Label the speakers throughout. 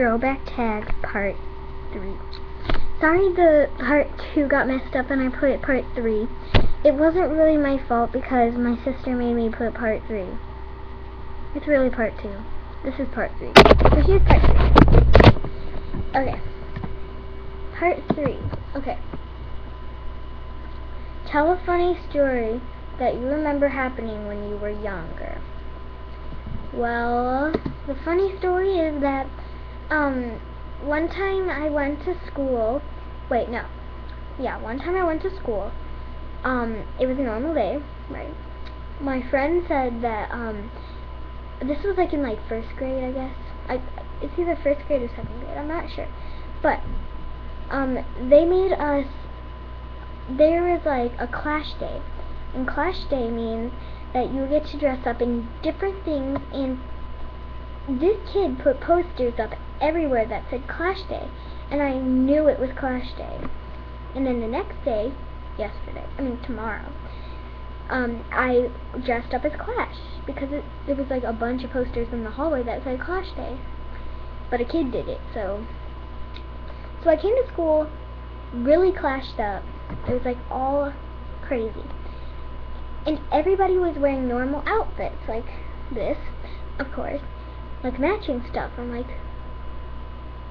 Speaker 1: Throwback Tag Part 3. Sorry the Part 2 got messed up and I put Part 3. It wasn't really my fault because my sister made me put Part 3. It's really Part 2. This is Part 3. So here's Part 3. Okay. Part 3. Okay. Tell a funny story that you remember happening when you were younger. Well, the funny story is that one time I went to school. One time I went to school. It was a normal day, right? My friend said that this was like in like first grade, I guess. It's either first grade or second grade. I'm not sure, but they made us. There was like a Clash Day, and Clash Day means that you get to dress up in different things, and this kid put posters up everywhere that said Clash Day, and I knew it was Clash Day. And then the next day, tomorrow, I dressed up as Clash, because there was like a bunch of posters in the hallway that said Clash Day, but a kid did it, so I came to school really clashed up. It was like all crazy. And everybody was wearing normal outfits, like this, of course, like matching stuff. I'm like,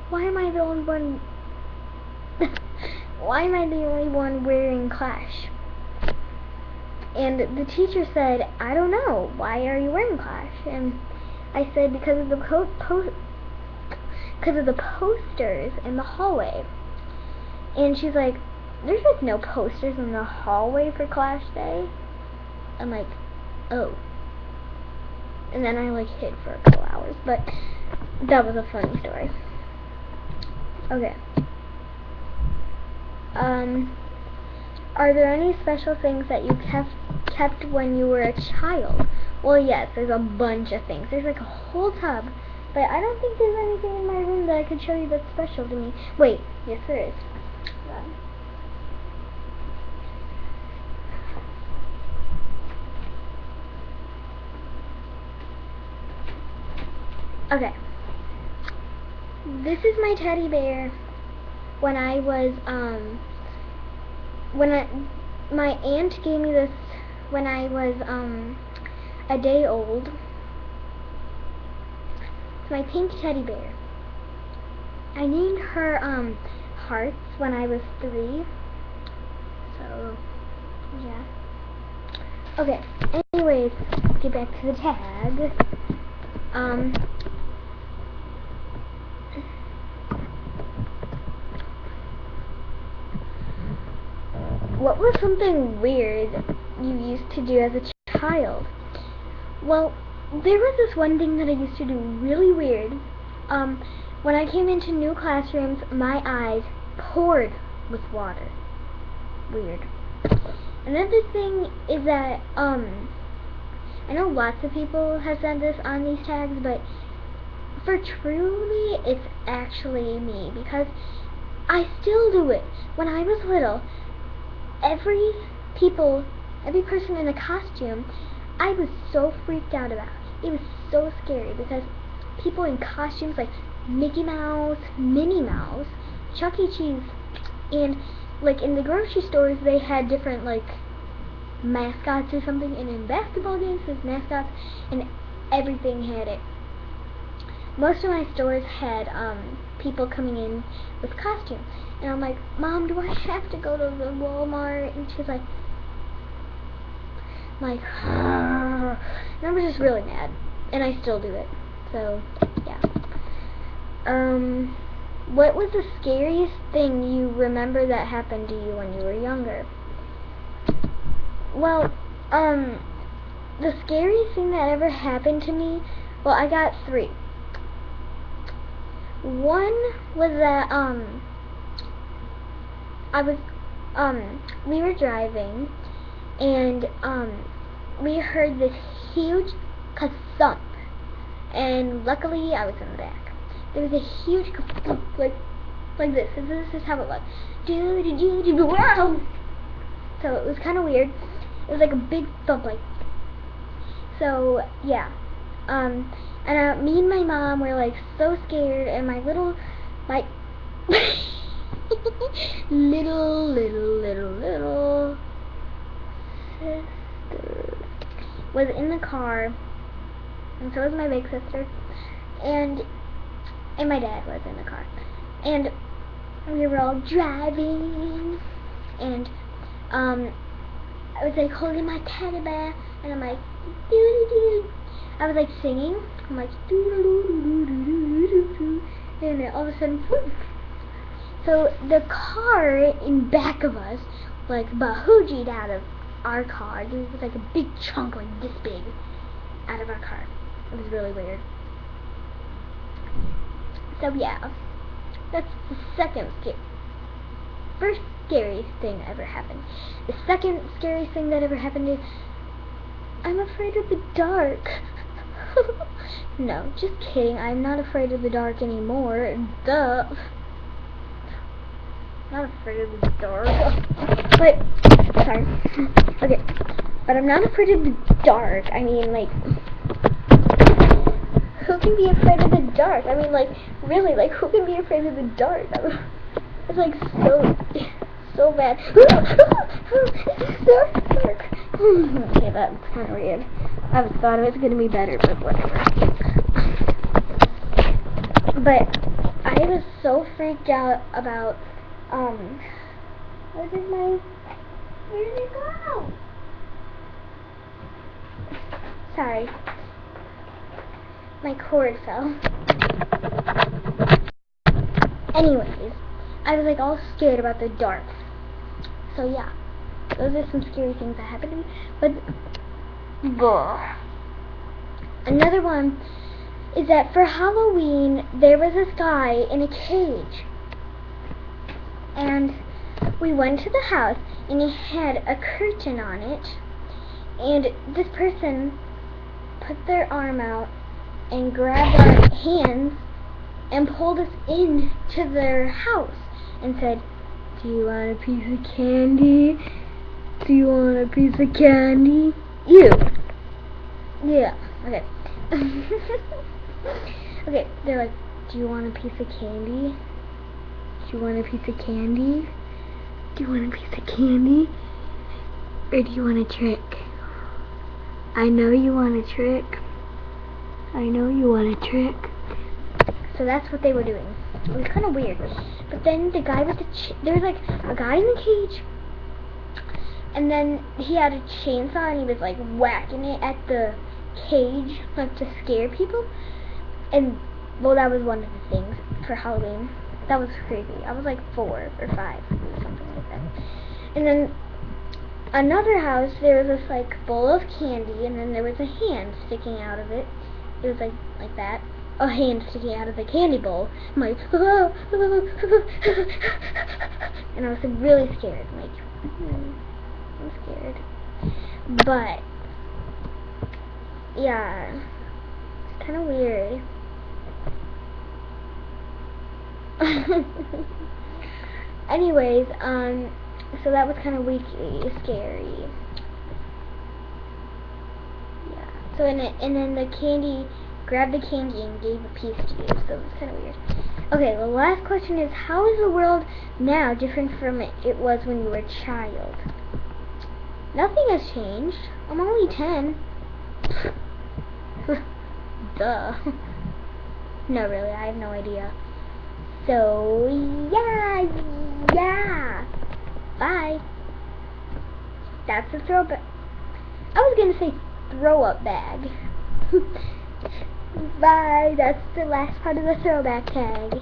Speaker 1: why am I the only one? Why am I the only one wearing Clash? And the teacher said, I don't know. Why are you wearing Clash? And I said, because of the posters in the hallway. And she's like, there's like no posters in the hallway for Clash Day. I'm like, oh. And then I like hid for a couple hours, but that was a funny story. Okay. Are there any special things that you kept when you were a child? Well, yes, there's a bunch of things. There's like a whole tub, but I don't think there's anything in my room that I could show you that's special to me. Wait, yes there is. Okay. This is my teddy bear. When I was, my aunt gave me this when I was, a day old. It's my pink teddy bear. I named her, Hearts when I was 3. So, yeah. Okay, anyways, let's get back to the tag. What was something weird you used to do as a child? Well, there was this one thing that I used to do really weird. When I came into new classrooms, my eyes poured with water. Weird. Another thing is that, I know lots of people have said this on these tags, but for truly, it's actually me, because I still do it. When I was little, every person in a costume, I was so freaked out about. It was so scary because people in costumes like Mickey Mouse, Minnie Mouse, Chuck E. Cheese, and like in the grocery stores they had different like mascots or something, and in basketball games there's mascots, and everything had it. Most of my stores had people coming in with costumes. And I'm like, Mom, do I have to go to the Walmart? And she's like, and I was just really mad. And I still do it. So, yeah. What was the scariest thing you remember that happened to you when you were younger? Well, the scariest thing that ever happened to me, well, I got 3. One was that, we were driving, and, we heard this huge ka-thump, and luckily I was in the back. There was a huge ka-thump, like this, and this is how it was. Wow! So it was kind of weird. It was like a big thump, like, so, yeah. And me and my mom were like so scared, and my little little sister was in the car, and so was my big sister, and my dad was in the car, and we were all driving, and I was like holding my teddy bear, and I'm like doo-doo-doo. I was like singing, I'm like doo-doo-doo-doo-doo-doo-doo, and then all of a sudden, whoosh. So the car in back of us, like, bahoojied out of our car. It was like a big chunk, like this big, out of our car. It was really weird. So yeah, that's the first scary thing that ever happened. The second scary thing that ever happened is, I'm afraid of the dark. No, just kidding. I'm not afraid of the dark anymore. Duh. Not afraid of the dark. But, sorry. Okay. But I'm not afraid of the dark. I mean, like, who can be afraid of the dark? I mean, like, really, like, who can be afraid of the dark? It's like so bad. Dark. Okay, that's kind of weird. I thought it was going to be better, but whatever. But I was so freaked out about, where did it go? Sorry. My cord fell. Anyways, I was like all scared about the dark. So yeah, those are some scary things that happened to me. But another one is that for Halloween there was this guy in a cage, and we went to the house and he had a curtain on it, and this person put their arm out and grabbed our hands and pulled us into their house and said, "Do you want a piece of candy? Do you want a piece of candy?" Ew. Yeah. Okay. Okay, they're like, "Do you want a piece of candy? Do you want a piece of candy? Do you want a piece of candy? Or do you want a trick? I know you want a trick. I know you want a trick." So that's what they were doing. It was kind of weird. But then the guy with there was like a guy in the cage, and then he had a chainsaw and he was like whacking it at the cage, like to scare people. And well, that was one of the things for Halloween. That was crazy. I was like 4 or 5 or something like that. And then another house, there was this like bowl of candy, and then there was a hand sticking out of it. It was like that. A hand sticking out of the candy bowl. I'm like, and I was really scared. I'm like, I'm scared. But yeah, it's kind of weird. Anyways, so that was kind of scary. Yeah. So and then the candy grabbed the candy and gave a piece to you, so it was kind of weird. Okay, the last question is, how is the world now different from it was when you were a child? Nothing has changed. I'm only 10. Duh. No, really, I have no idea. So, yeah. Bye. That's the throwback. I was gonna say throw-up bag. Bye. That's the last part of the throwback tag.